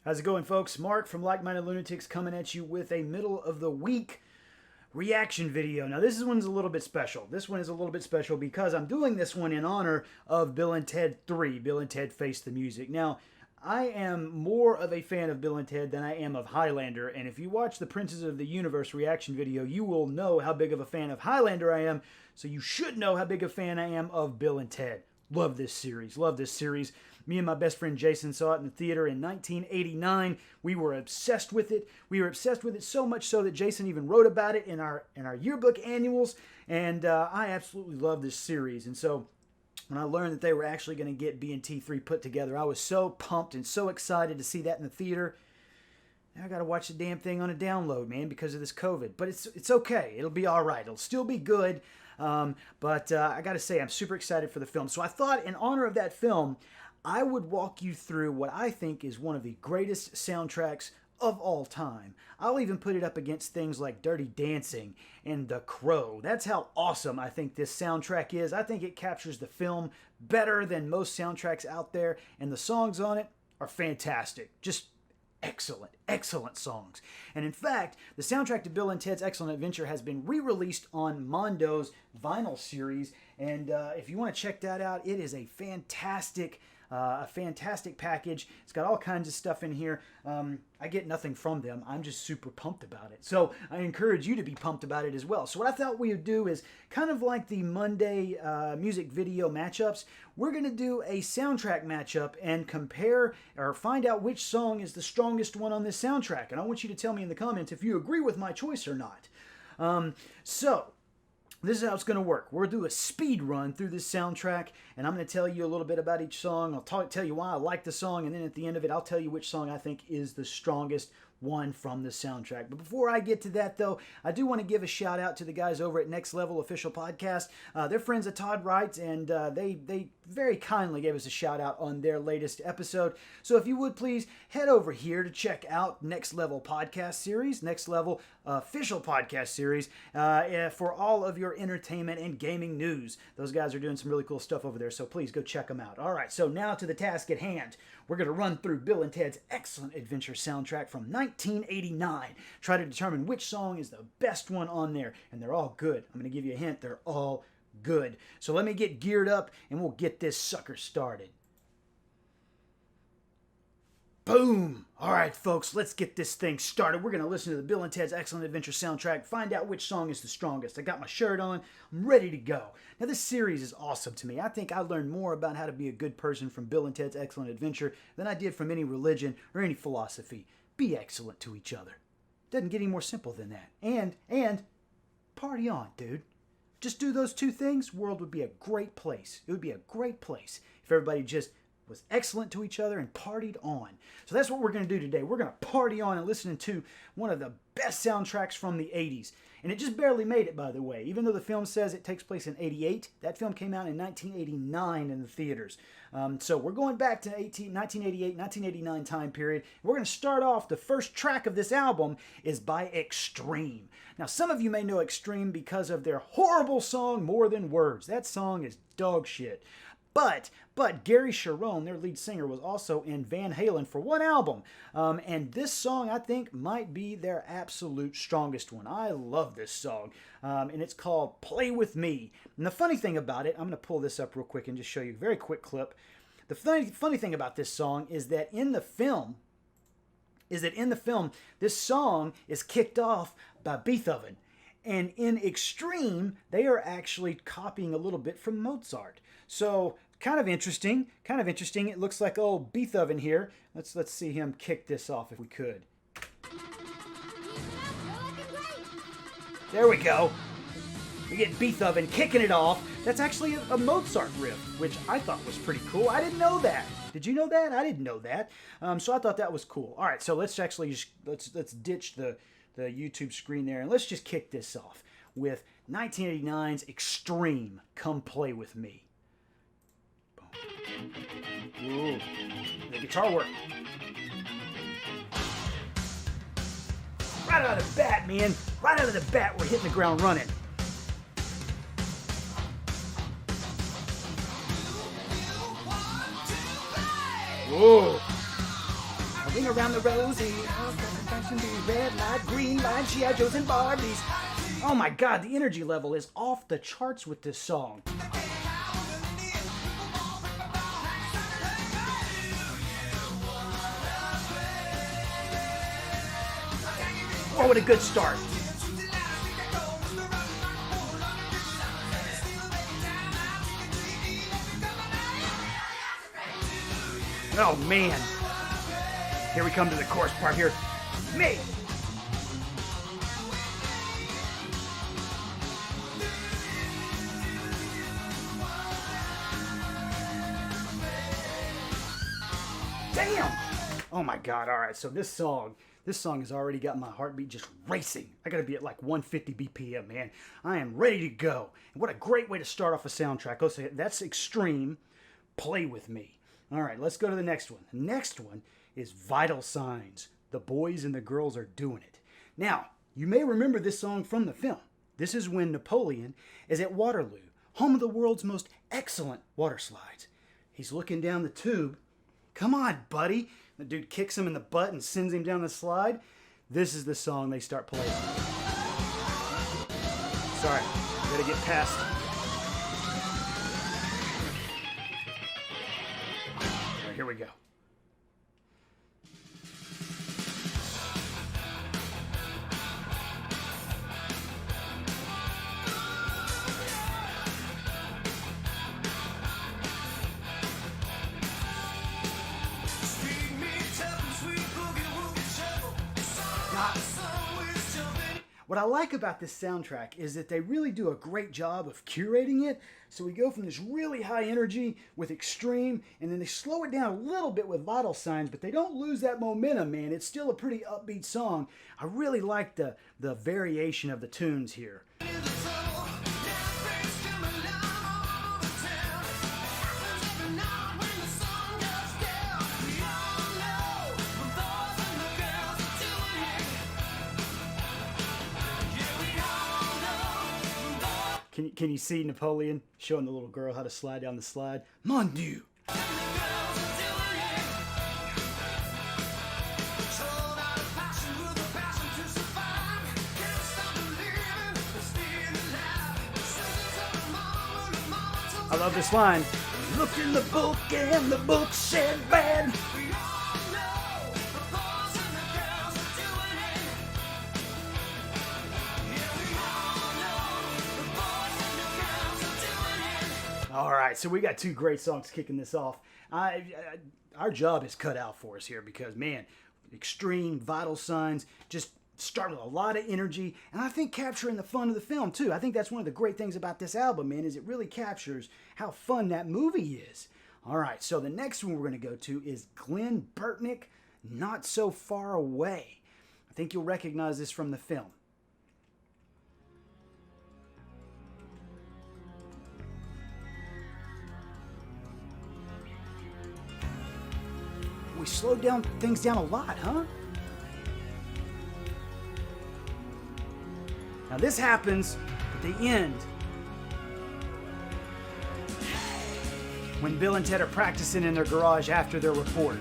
How's it going, folks? Mark from Like-Minded Lunatics coming at you with a middle of the week reaction video. Now, this one's a little bit special. This one is a little bit special because I'm doing this one in honor of Bill and Ted 3, Bill and Ted Face the Music. Now, I am more of a fan of Bill and Ted than I am of Highlander, and if you watch the Princes of the Universe reaction video, you will know how big of a fan of Highlander I am, so you should know how big a fan I am of Bill and Ted. Love this series. Love this series. Me and my best friend Jason saw it in the theater in 1989. We were obsessed with it. We were obsessed with it so much so that Jason even wrote about it in our yearbook annuals. And I absolutely love this series. And so when I learned that they were actually going to get B&T 3 put together, I was so pumped and so excited to see that in the theater. Now I got to watch the damn thing on a download, man, because of this COVID. But it's okay. It'll be all right. It'll still be good. But I got to say, I'm super excited for the film. So I thought in honor of that film, I would walk you through what I think is one of the greatest soundtracks of all time. I'll even put it up against things like Dirty Dancing and The Crow. That's how awesome I think this soundtrack is. I think it captures the film better than most soundtracks out there, and the songs on it are fantastic. Just excellent, excellent songs. And in fact, the soundtrack to Bill and Ted's Excellent Adventure has been re-released on Mondo's vinyl series, and if you want to check that out, it is a fantastic package. It's got all kinds of stuff in here. I get nothing from them. I'm just super pumped about it. So I encourage you to be pumped about it as well. So what I thought we would do is kind of like the Monday music video matchups. We're going to do a soundtrack matchup and compare or find out which song is the strongest one on this soundtrack. And I want you to tell me in the comments if you agree with my choice or not. So this is how it's going to work. We'll do a speed run through this soundtrack, and I'm going to tell you a little bit about each song. I'll tell you why I like the song, and then at the end of it, I'll tell you which song I think is the strongest one from the soundtrack. But before I get to that, though, I do want to give a shout out to the guys over at Next Level Official Podcast. They're friends of Todd Wright, and they very kindly gave us a shout out on their latest episode. So if you would please head over here to check out Next Level Podcast Series, Next Level Official Podcast Series, for all of your entertainment and gaming news. Those guys are doing some really cool stuff over there, so please go check them out. All right, so now to the task at hand. We're going to run through Bill and Ted's Excellent Adventure soundtrack from 1989. Try to determine which song is the best one on there, and they're all good. I'm going to give you a hint. They're all good. So let me get geared up, and we'll get this sucker started. Boom! All right, folks, let's get this thing started. We're going to listen to the Bill and Ted's Excellent Adventure soundtrack, find out which song is the strongest. I got my shirt on. I'm ready to go. Now, this series is awesome to me. I think I learned more about how to be a good person from Bill and Ted's Excellent Adventure than I did from any religion or any philosophy. Be excellent to each other. Doesn't get any more simple than that. And party on, dude. Just do those two things, world would be a great place. It would be a great place if everybody just was excellent to each other and partied on. So that's what we're going to do today. We're going to party on and listen to one of the best soundtracks from the 80s. And it just barely made it, by the way. Even though the film says it takes place in 88, that film came out in 1989 in the theaters. So we're going back to 1988, 1989 time period. We're going to start off, the first track of this album is by Extreme. Now, some of you may know Extreme because of their horrible song, More Than Words. That song is dog shit. But Gary Cherone, their lead singer, was also in Van Halen for one album. And this song, I think, might be their absolute strongest one. I love this song. And it's called Play With Me. And the funny thing about it, I'm going to pull this up real quick and just show you a very quick clip. The funny thing about this song is that in the film, this song is kicked off by Beethoven. And in Extreme, they are actually copying a little bit from Mozart. So kind of interesting. It looks like old Beethoven here. Let's see him kick this off if we could. There we go. We get Beethoven kicking it off. That's actually a Mozart riff, which I thought was pretty cool. I didn't know that. Did you know that? I didn't know that. So I thought that was cool. All right, so let's ditch the YouTube screen there, and let's just kick this off with 1989's Extreme, Come Play With Me. Boom. Ooh, the guitar work. Right out of the bat, man. Right out of the bat, we're hitting the ground running. Whoa. I think ring around the rosy. Red light, green light, G.I. Joes and Barbies. Oh my God, the energy level is off the charts with this song. Oh, what a good start. Oh man. Here we come to the chorus part here. Me. Damn. Oh my God. All right. So this song has already got my heartbeat just racing. I got to be at like 150 BPM, man. I am ready to go. And what a great way to start off a soundtrack. Let's say that's extreme. Play with me. All right, let's go to the next one. The next one is Vital Signs. The boys and the girls are doing it. Now, you may remember this song from the film. This is when Napoleon is at Waterloo, home of the world's most excellent water slides. He's looking down the tube. Come on, buddy. The dude kicks him in the butt and sends him down the slide. This is the song they start playing. Sorry, gotta get past. All right, here we go. What I like about this soundtrack is that they really do a great job of curating it. So we go from this really high energy with extreme, and then they slow it down a little bit with Vital Signs, but they don't lose that momentum, man. It's still a pretty upbeat song. I really like the variation of the tunes here. Can you see Napoleon showing the little girl how to slide down the slide? Mon Dieu! I love this line. Look in the book and the book said bad. All right, so we got two great songs kicking this off. Our job is cut out for us here because, man, extreme, Vital Signs, just start with a lot of energy, and I think capturing the fun of the film, too. I think that's one of the great things about this album, man, is it really captures how fun that movie is. All right, so the next one we're going to go to is Glen, Burtnik, Not So Far Away. I think you'll recognize this from the film. We slowed things down a lot, huh? Now this happens at the end when Bill and Ted are practicing in their garage after their report.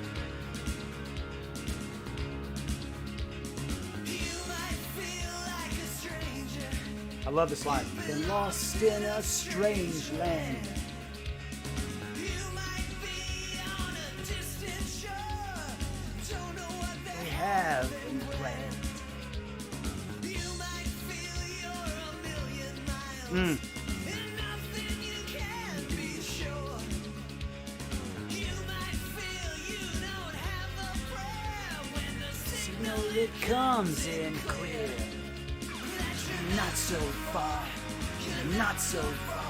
I love this line. Been lost in a strange land. Have been planned. Signal it comes in clear. Not so far, not so far.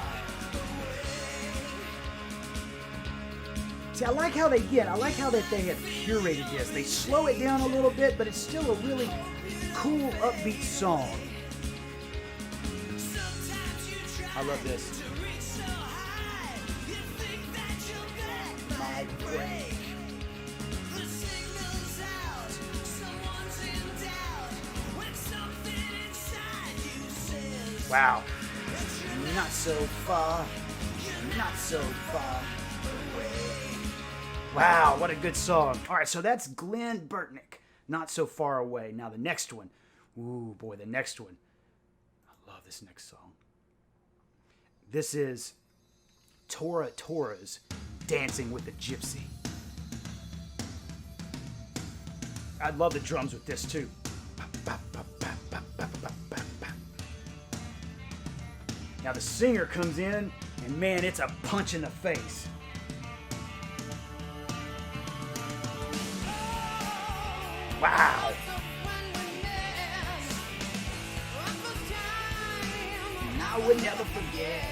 See, I like how they have curated this. They slow it down a little bit, but it's still a really cool, upbeat song. I love this. My brain. Wow. Not so far, not so far. Wow, what a good song. All right, so that's Glen Burtnik, Not So Far Away. Now the next one. Ooh, boy, the next one. I love this next song. This is Tora's Dancing with the Gypsy. I love the drums with this too. Now the singer comes in, and man, it's a punch in the face. Wow. And I will never forget.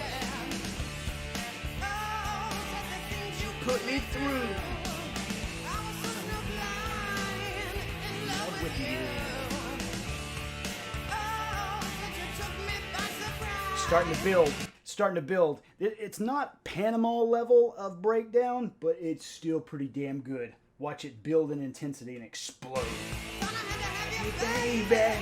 You put me through. In love with you. Starting to build. It's not Panama level of breakdown, but it's still pretty damn good. Watch it build in intensity and explode. Baby.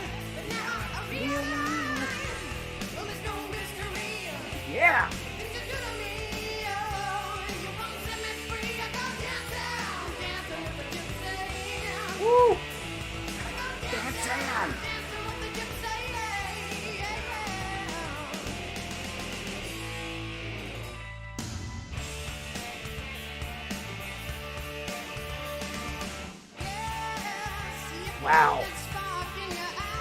Yeah. Woo. Dance on. Wow.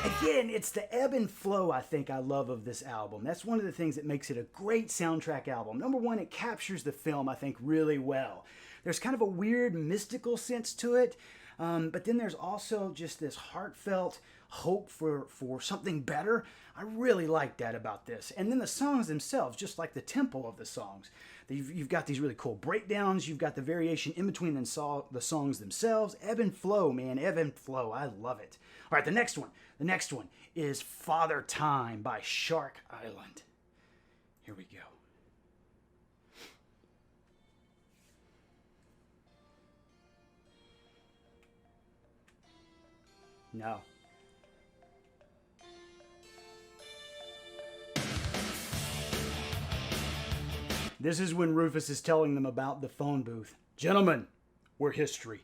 Again, it's the ebb and flow I think I love of this album. That's one of the things that makes it a great soundtrack album. Number one, it captures the film, I think, really well. There's kind of a weird mystical sense to it, but then there's also just this heartfelt hope for something better. I really like that about this. And then the songs themselves, just like the tempo of the songs. You've got these really cool breakdowns. You've got the variation in between the songs themselves. Ebb and flow, man. Ebb and flow. I love it. All right, the next one. The next one is Father Time by Shark Island. Here we go. No. This is when Rufus is telling them about the phone booth. Gentlemen, we're history.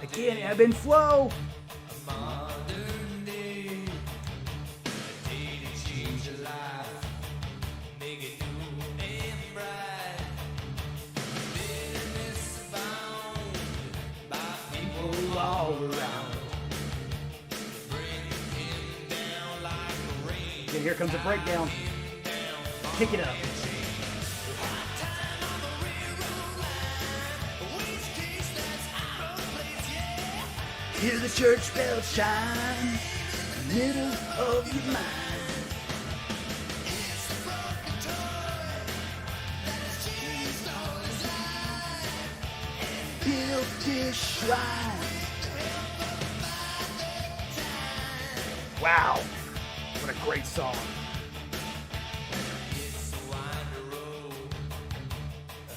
Again, ebb and flow. All around. And here comes a breakdown. Kick it up. Hear the church bells chime, middle of your mind. Built his shrine. Wow, what a great song.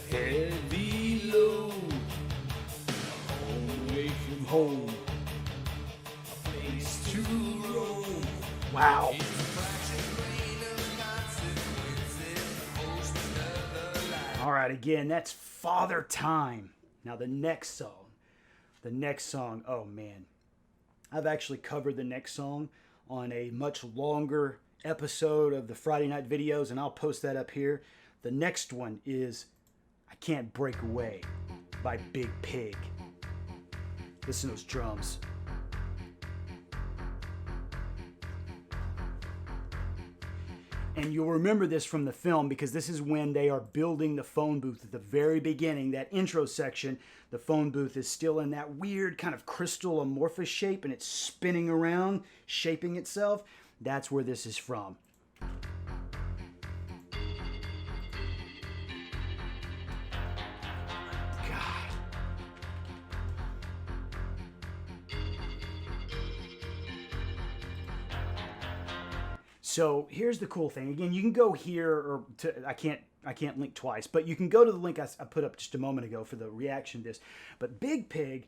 Heavy load, away from home, a place to roam. Wow. All right, again, that's Father Time. Now the next song, oh man. I've actually covered the next song on a much longer episode of the Friday night videos, and I'll post that up here. The next one is I Can't Break Away by Big Pig. Listen to those drums. And you'll remember this from the film because this is when they are building the phone booth at the very beginning. That intro section, the phone booth is still in that weird kind of crystal amorphous shape and it's spinning around, shaping itself. That's where this is from. So here's the cool thing. Again, you can go here, or I can't I can't link twice, but you can go to the link I put up just a moment ago for the reaction to this. But Big Pig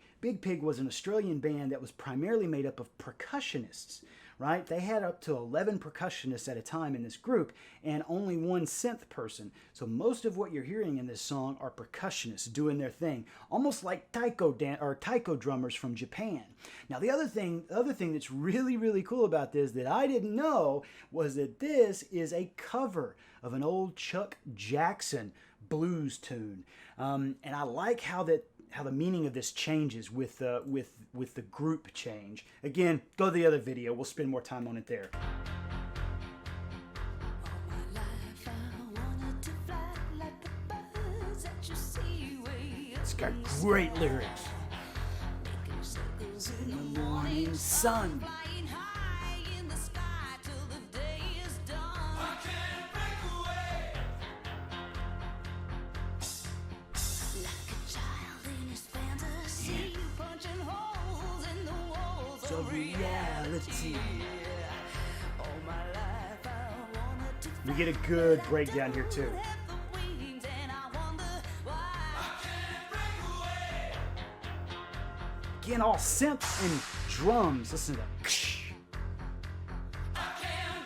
was an Australian band that was primarily made up of percussionists, right? They had up to 11 percussionists at a time in this group and only one synth person. So most of what you're hearing in this song are percussionists doing their thing, almost like taiko drummers from Japan. Now the other thing that's really, really cool about this that I didn't know was that this is a cover of an old Chuck Jackson blues tune. And I like how the meaning of this changes with the group change. Again, go to the other video. We'll spend more time on it there. It's got great lyrics. In the morning sun. Of reality. We get a good breakdown here too. Again, all synth and drums. Listen to that.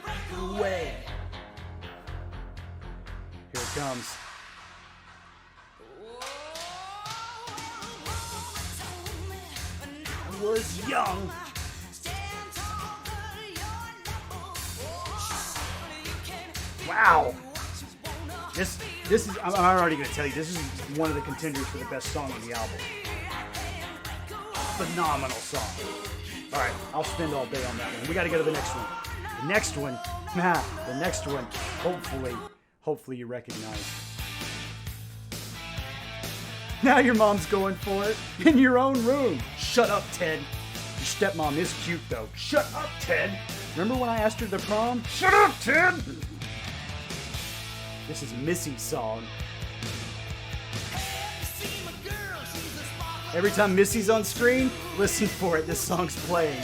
Break away. Here it comes. I was young. Wow, this is, I'm already going to tell you, this is one of the contenders for the best song on the album. Phenomenal song. All right, I'll spend all day on that one. We got to go to the next one. The next one, hopefully you recognize. Now your mom's going for it in your own room. Shut up, Ted. Your stepmom is cute, though. Shut up, Ted. Remember when I asked her to prom? Shut up, Ted. This is Missy's song. Every time Missy's on screen, listen for it. This song's playing.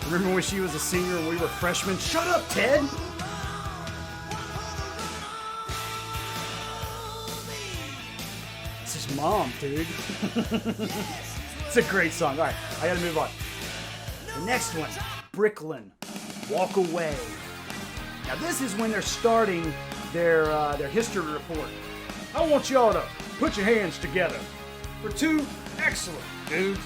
Remember when she was a senior and we were freshmen? Shut up, Ted! This is Mom, dude. It's a great song. All right, I gotta move on. The next one, Bricklin, Walk Away. Now this is when they're starting their history report. I want y'all to put your hands together for two excellent dudes,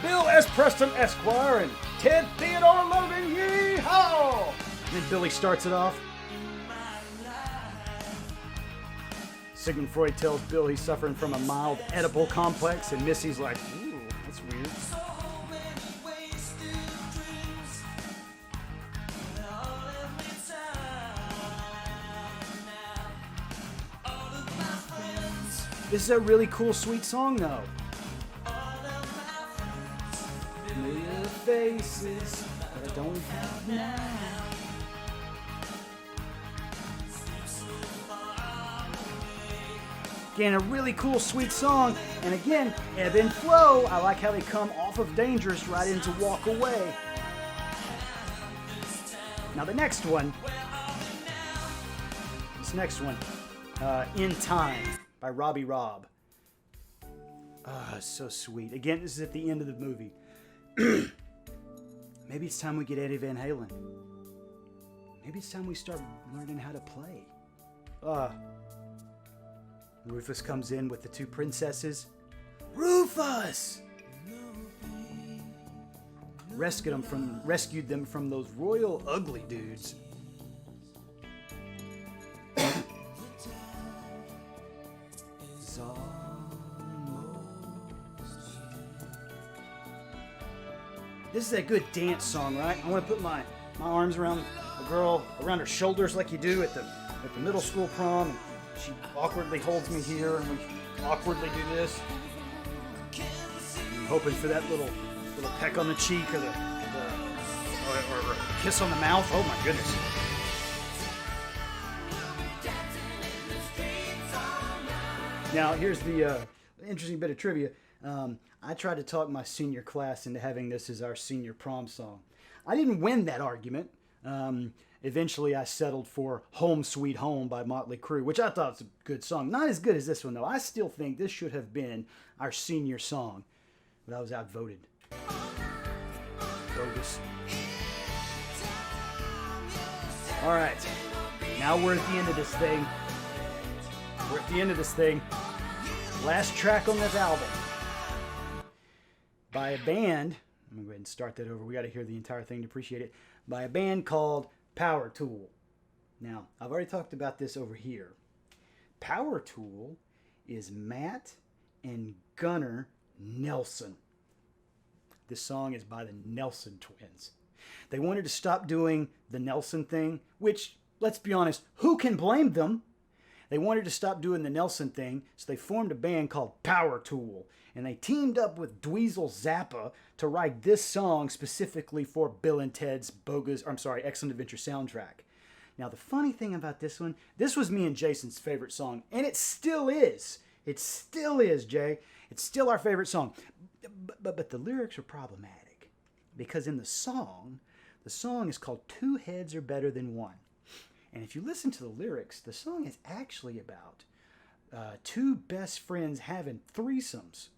Bill S. Preston Esquire and Ted Theodore Logan, yee-haw! And then Billy starts it off. Sigmund Freud tells Bill he's suffering from a mild Oedipal complex, and Missy's like, ooh, that's weird. This is a really cool, sweet song, though. Familiar faces that I don't have now. Again, a really cool, sweet song. And again, ebb and flow. I like how they come off of Dangerous right into Walk Away. Now the next one. In Time by Robb. Ah, so sweet. Again, this is at the end of the movie. Maybe it's time we get Eddie Van Halen. Maybe it's time we start learning how to play. Rufus comes in with the two princesses. Rufus! Rescued them from those royal ugly dudes. This is a good dance song, right? I want to put my arms around a girl, around her shoulders like you do at the middle school prom. And she awkwardly holds me here, and we awkwardly do this. I'm hoping for that little peck on the cheek or a kiss on the mouth. Oh my goodness. Now, here's the interesting bit of trivia. I tried to talk my senior class into having this as our senior prom song. I didn't win that argument. Eventually, I settled for Home Sweet Home by Motley Crue, which I thought was a good song. Not as good as this one, though. I still think this should have been our senior song, but I was outvoted. Bogus. All right. Now we're at the end of this thing. We're at the end of this thing. Last track on this album. By a band. I'm going to go ahead and start that over. We got to hear the entire thing to appreciate it. By a band called Power Tool. Now, I've already talked about this over here. Power Tool is Matt and Gunnar Nelson. This song is by the Nelson twins. They wanted to stop doing the Nelson thing, which, let's be honest, who can blame them? They wanted to stop doing the Nelson thing, so they formed a band called Power Tool. And they teamed up with Dweezil Zappa to write this song specifically for Bill and Ted's Excellent Adventure soundtrack. Now, the funny thing about this one, this was me and Jason's favorite song, and it still is. It still is, Jay. It's still our favorite song. But the lyrics are problematic, because in the song is called Two Heads Are Better Than One. And if you listen to the lyrics, the song is actually about two best friends having threesomes.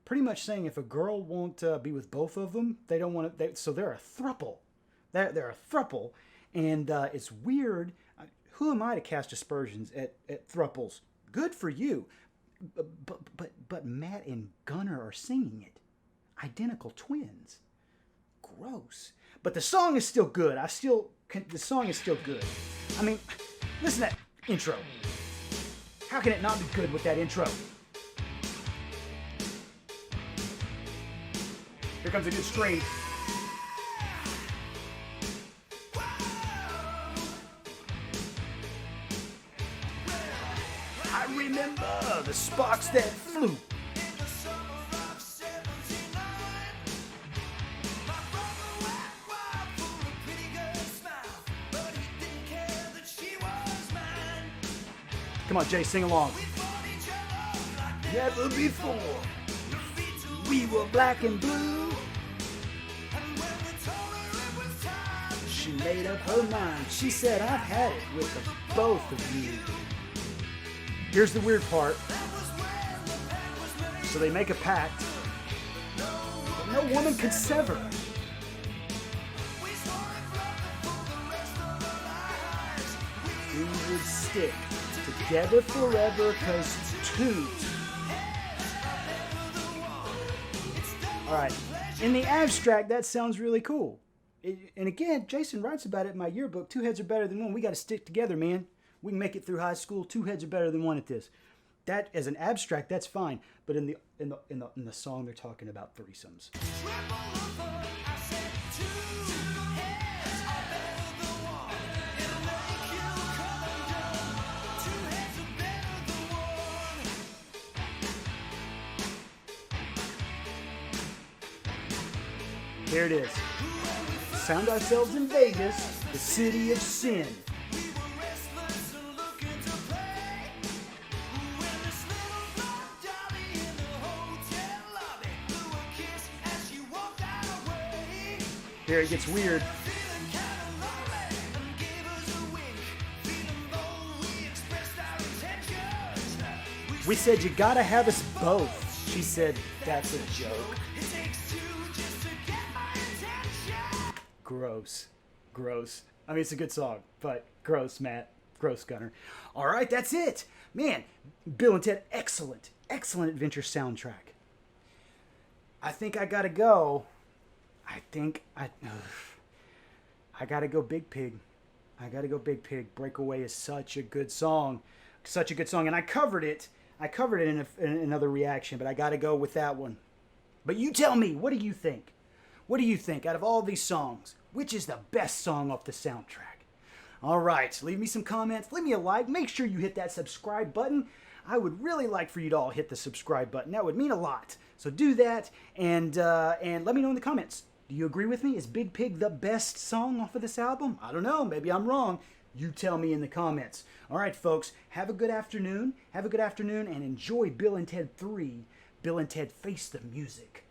Pretty much saying if a girl won't be with both of them, they don't want to. So they're a throuple. They're a throuple, and it's weird. Who am I to cast aspersions at throuples? Good for you, but Matt and Gunnar are singing it. Identical twins. Gross. But the song is still good. The song is still good. I mean, listen to that intro. How can it not be good with that intro? Here comes a good string. I remember the sparks that flew. Come on, Jay, sing along. Never before we were black and blue. She made up her mind. She said, I've had it with the both of you. Here's the weird part. So they make a pact that no woman could sever. We would stick together forever, 'cause two. Alright, in the abstract, that sounds really cool. And again, Jason writes about it in my yearbook. Two heads are better than one. We got to stick together, man. We can make it through high school. Two heads are better than one at this. That, as an abstract, that's fine. But in the song, they're talking about threesomes. Here it is. Found ourselves in Vegas, the city of sin. Here it gets weird. We said you gotta have us both. She said, that's a joke. Gross. Gross. I mean, it's a good song, but gross, Matt. Gross, Gunnar. All right, that's it. Man, Bill and Ted, excellent adventure soundtrack. I think I gotta go. I gotta go Big Pig. I gotta go Big Pig. Breakaway is such a good song. Such a good song. And I covered it in another reaction, but I gotta go with that one. But you tell me, what do you think? What do you think? Out of all these songs, which is the best song off the soundtrack? All right, leave me some comments. Leave me a like. Make sure you hit that subscribe button. I would really like for you to all hit the subscribe button. That would mean a lot. So do that, and let me know in the comments. Do you agree with me? Is Big Pig the best song off of this album? I don't know. Maybe I'm wrong. You tell me in the comments. All right, folks, have a good afternoon. Have a good afternoon and enjoy Bill and Ted 3, Bill and Ted Face the Music.